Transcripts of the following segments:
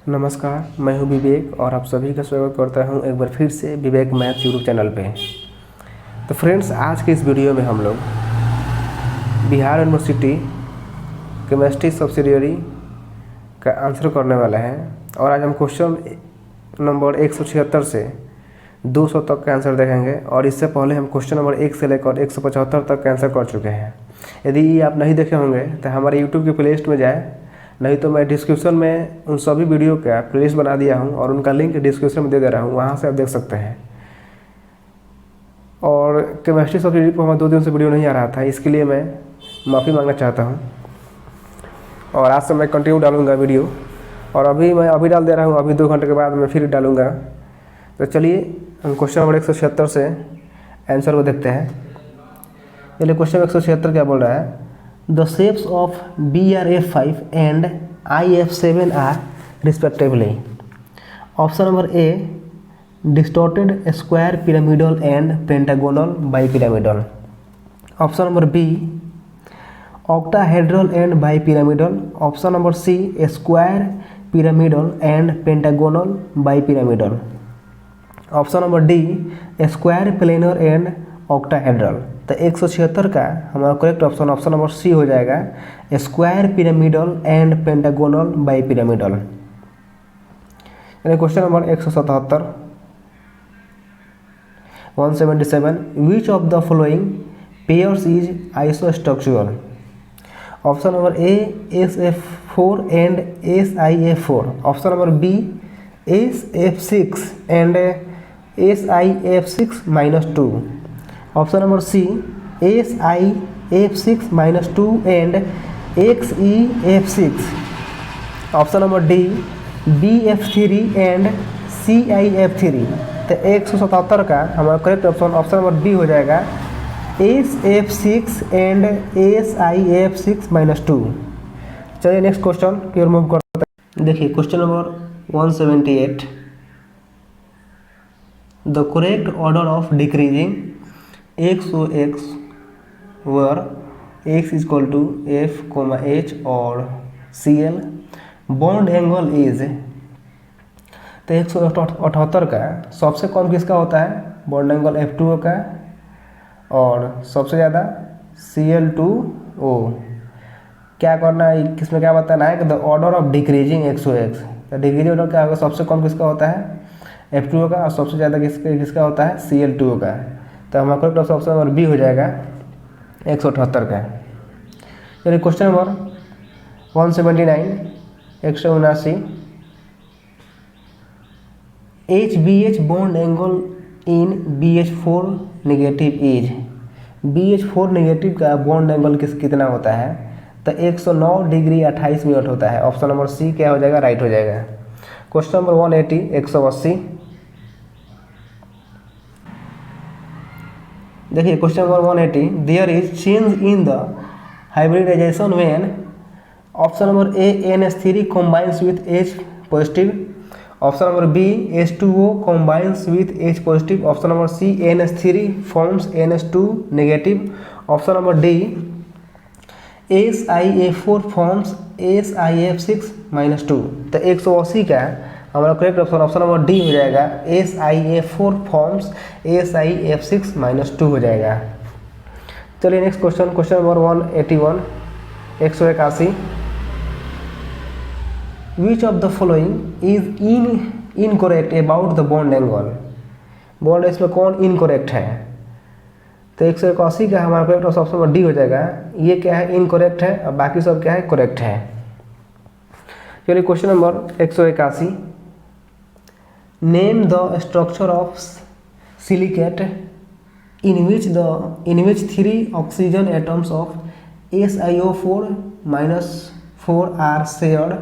नमस्कार, मैं हूं विवेक और आप सभी का स्वागत करता हूं एक बार फिर से विवेक मैथ्स यूट्यूब चैनल पे। तो फ्रेंड्स, आज के इस वीडियो में हम लोग बिहार यूनिवर्सिटी केमिस्ट्री सब्सिडियरी का आंसर करने वाला हैं और आज हम क्वेश्चन नंबर 176 से 200 तक का आंसर देखेंगे। और इससे पहले हम क्वेश्चन नंबर 1 से लेकर 175 तक का आंसर कर चुके हैं। यदि ये आप नहीं देखे होंगे तो हमारे यूट्यूब की प्लेलिस्ट में जाए, नहीं तो मैं डिस्क्रिप्शन में उन सभी वीडियो का प्लेलिस्ट बना दिया हूं और उनका लिंक डिस्क्रिप्शन में दे रहा हूं, वहां से आप देख सकते हैं। और केमिस्ट्री सब्सिडियरी पर हमारा 2 दिन से वीडियो नहीं आ रहा था, इसके लिए मैं माफ़ी मांगना चाहता हूं। और आज से मैं कंटिन्यू डालूंगा वीडियो, और मैं अभी डाल दे रहा हूं, अभी 2 घंटे के बाद मैं फिर डालूंगा। तो चलिए हम क्वेश्चन नंबर 176 से आंसर को देखते हैं। चलिए क्वेश्चन 176 क्या बोल रहा है? The shapes of BRF5 and IF7 are respectively. Option number A, distorted square pyramidal and pentagonal bipyramidal. Option number B, octahedral and bipyramidal. Option number C, square pyramidal and pentagonal bipyramidal. Option number D, square planar and octahedral. तो 176 का हमारा correct option number C हो जाएगा, square pyramidal and pentagonal bi pyramidal. Question number 177 177, which of the following pairs is isostructural? Option number A SF4 and SiF4. Option number B SF6 and SiF6-2. Option number C SiF6-2 and XeF6. Option number D BF3 and CiF3. तो 177 का हमारा correct option number B हो जाएगा, SF6 and SiF6-2. चलिए next question की ओर move करते हैं। देखिए question number 178, the correct order of decreasing x o x where x is equal to f, h और Cl बॉन्ड एंगल इज। तो 178 का सबसे कम किसका होता है? बॉन्ड एंगल F2O का, और सबसे ज़्यादा Cl2O। क्या करना है, किसमें क्या बताना है कि the order of decreasing x o x। तो डिक्रीजिंग ऑर्डर क्या होगा? सबसे कम किसका होता है? F2O का, और सबसे ज़्यादा किसका होता है? Cl2O का। तो हमारा करेक्ट ऑप्शन नंबर बी हो जाएगा 178 का। चलिए question number 179 179, HBH bond angle in BH4 negative is. BH4 negative का बॉन्ड एंगल कितना होता है? तो 109 डिग्री 28 मिनट होता है। ऑप्शन नंबर सी क्या हो जाएगा? राइट हो जाएगा। क्वेश्चन नंबर 180 180, देखिए question number 180, there is change in the hybridisation when. Option number A NH3 combines with H positive. Option number B H2O combines with H positive. Option number C NH3 forms NH2 negative. Option number D SiF4 forms SiF6-2. तो 180 का हमारा correct option number D हो जाएगा, SiF4 forms SiF6-2 हो जाएगा। चलिए next question, question number 181 181, which of the following is incorrect about the bond angle? Bond इसमें कौन इनकरेक्ट है? तो 181 का हमारा करेक्ट ऑप्शन नंबर डी हो जाएगा। ये क्या है? इनकरेक्ट है, और बाकी सब क्या है? करेक्ट है। चलिए question number 181, name the structure of silicate in which 3 oxygen atoms of SiO4-4 are shared.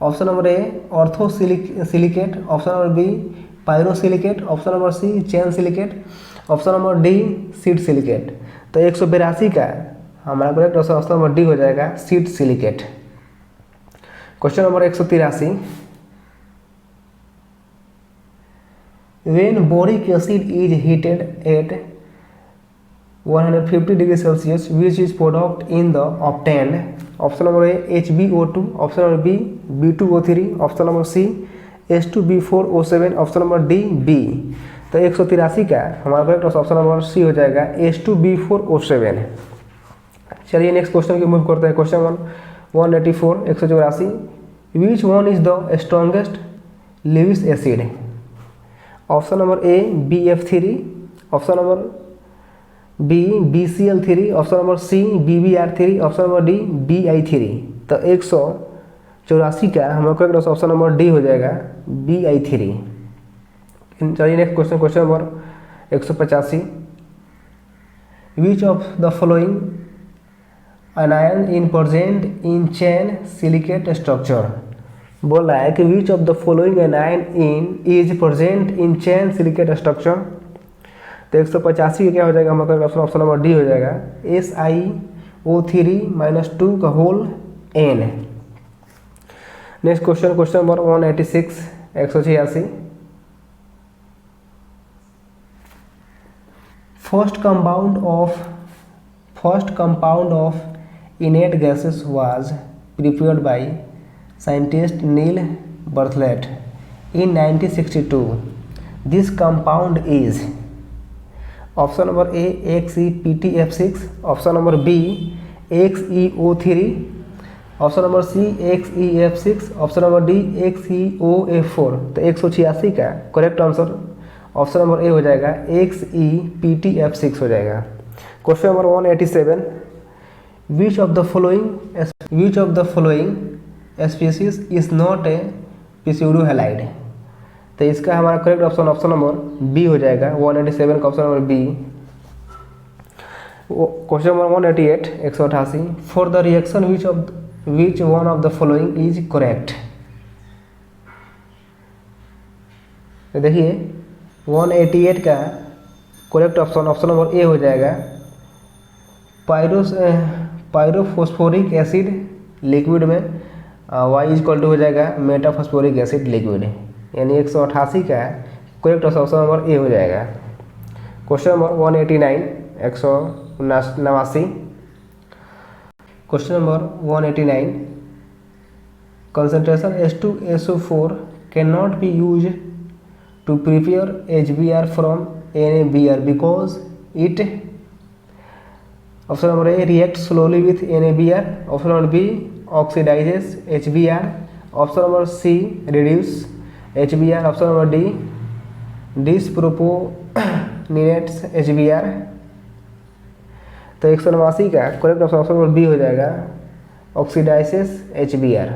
Option number A ortho silicate, option number B pyrosilicate, option number C chain silicate, option number D sheet silicate. तो 182 का हमारा correct option number D हो जाएगा, seed silicate. Question number 183, when boric acid is heated at 150 degree Celsius, which is product in the obtained option number A HbO2, option number B B2O3, option number C H2B4O7, option number D B. तो 183 का हमारा correct option number C हो जाएगा H2B4O7। चलिए next question की move करते हैं। Question 184 184, which one is the strongest Lewis acid? Option number A BF3, option number B BCl3, option number C BBr3, option number D BI3। तो 184 का हमारा correct option number D हो जाएगा BI3। चलिए next question, question number 185, which of the following anion in present in chain silicate structure? बोल रहा है कि विच of the following anion in is present in chain silicate structure? तो 185 का क्या हो जाएगा हमारा ऑप्शन नंबर डी हो जाएगा SiO3 - 2 का whole n। Next question, question number 186 186, first compound of innate gases was prepared by scientist Neil Bartlett in 1962. This compound is option number A XePtF6, option number B XeO3, option number C XeF6, option number D XeOF4। तो 186 का correct answer option number A हो जाएगा XePtF6 हो जाएगा। Question number 187, which of the following species is not a pseudohalide? तो इसका हमारा correct option number B हो जाएगा 187 का option number B. Question number 188 188, for the reaction which one of the following is correct? तो देखिए 188 का करेक्ट ऑप्शन नंबर ए हो जाएगा पायरोफॉस्फोरिक एसिड लिक्विड में Y = हो जाएगा मेटाफॉस्फोरिक एसिड लिक्विड, यानी 188 का करेक्ट ऑप्शन नंबर ए हो जाएगा। Question number 189 189, question number 189, concentration H2SO4 cannot be used to prepare HBr from NaBr because it, option number A reacts slowly with NaBr, option number B oxidizes HBr, option number C reduce HBr, option number D disproportionates HBr। तो 189 का correct option number B हो जाएगा oxidizes HBr।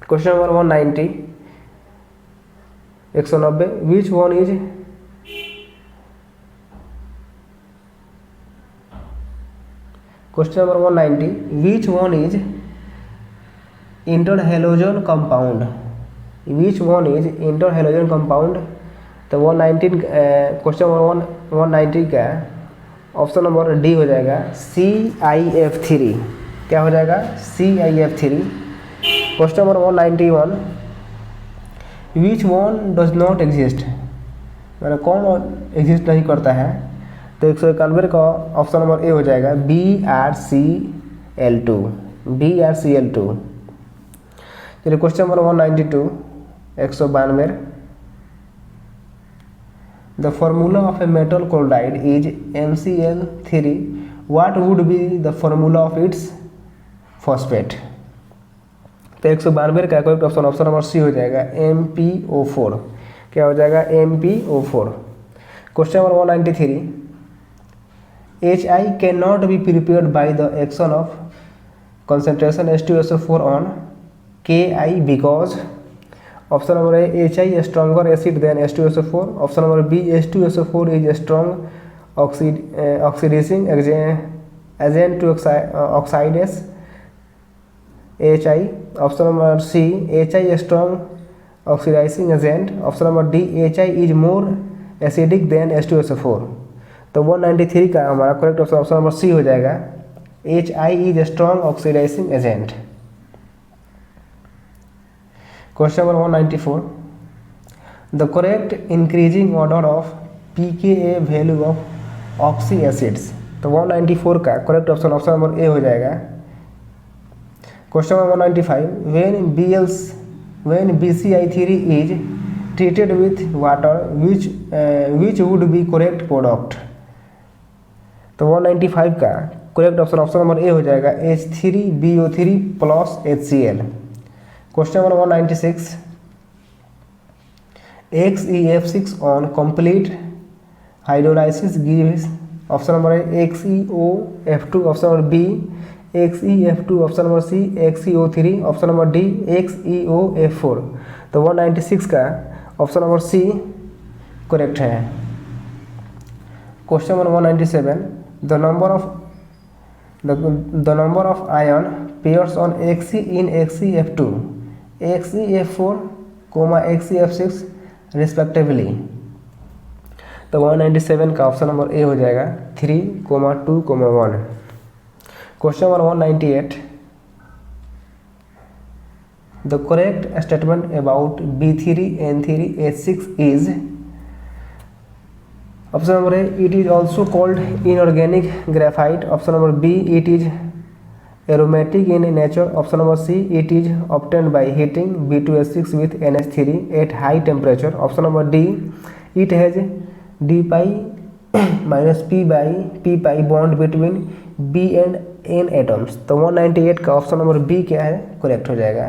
Question number 190 190, which one is question number 190, which one is interhalogen compound? Which one is interhalogen compound? तो 119 question number 190 का option number D हो जाएगा CIF3। क्या हो जाएगा CIF3। Question number 191, which one does not exist? मैंने कौन exist नहीं करता है? तो 191 का ऑप्शन नंबर ए हो जाएगा BrCl2। चलिए question number 192 192, the formula of a metal chloride is MCl3, what would be the formula of its phosphate? तो 192 का करेक्ट ऑप्शन नंबर सी हो जाएगा MpO4। क्या हो जाएगा MpO4। Question number 193, HI can not be prepared by the action of concentration H2SO4 on Ki because, option number A HI stronger acid than H2SO4, option number B H2SO4 is strong oxidising agent to oxidise HI, option number C HI strong oxidising agent, option number D HI is more acidic than H2SO4। तो 193 का हमारा correct option number C हो जाएगा HI is strong oxidising agent. Question number 194, the correct increasing order of pKa value of oxy acids? तो 194 का correct option number A हो जाएगा question number 195, when BCI3 is treated with water, which would be correct product? तो 195 का correct option number A हो जाएगा H3BO3 plus HCl। Question number 196, XeF6 on complete hydrolysis gives option number A XeOF2, option number B XeF2, option number C XeO3, option number D XeOF4। तो 196 का option number C correct है। Question number 197, the number of ion pairs on Xe in XeF2, XeF4, XeF6 respectively। तो 197 का option number A हो जाएगा 3, 2, 1। Question number 198, the correct statement about B3N3H6 is option number A it is also called inorganic graphite, option number B it is aromatic in nature, option number see it is obtained by heating B2H6 with NH3 at high temperature, option number D it has D-P bond between B and N atoms. तो 198 का option number B क्या है, correct हो जाएगा।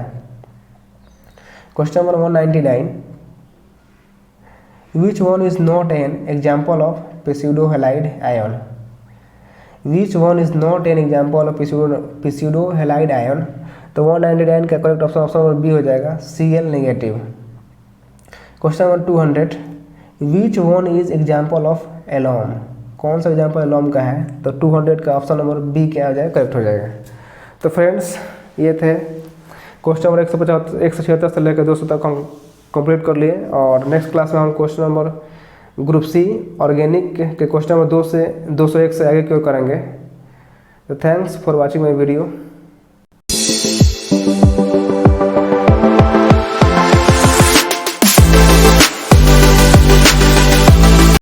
Question number 199, which one is not an example of pseudohalide ion? Which one is not an example of pseudohalide ion? तो 199 का correct option number B हो जाएगा Cl negative. Question number 200, which one is example of alum? कौन सा example alum का है? तो 200 का ऑप्शन नंबर बी क्या हो जाएगा, करेक्ट हो जाएगा। तो फ्रेंड्स ये थे क्वेश्चन नंबर 176 से लेकर 200 तक हम कंप्लीट कर लिए, और नेक्स्ट क्लास में हम question number group C organic के क्वेश्चन नंबर 2 से 201 से आगे की ओर करेंगे। तो thanks for watching my video.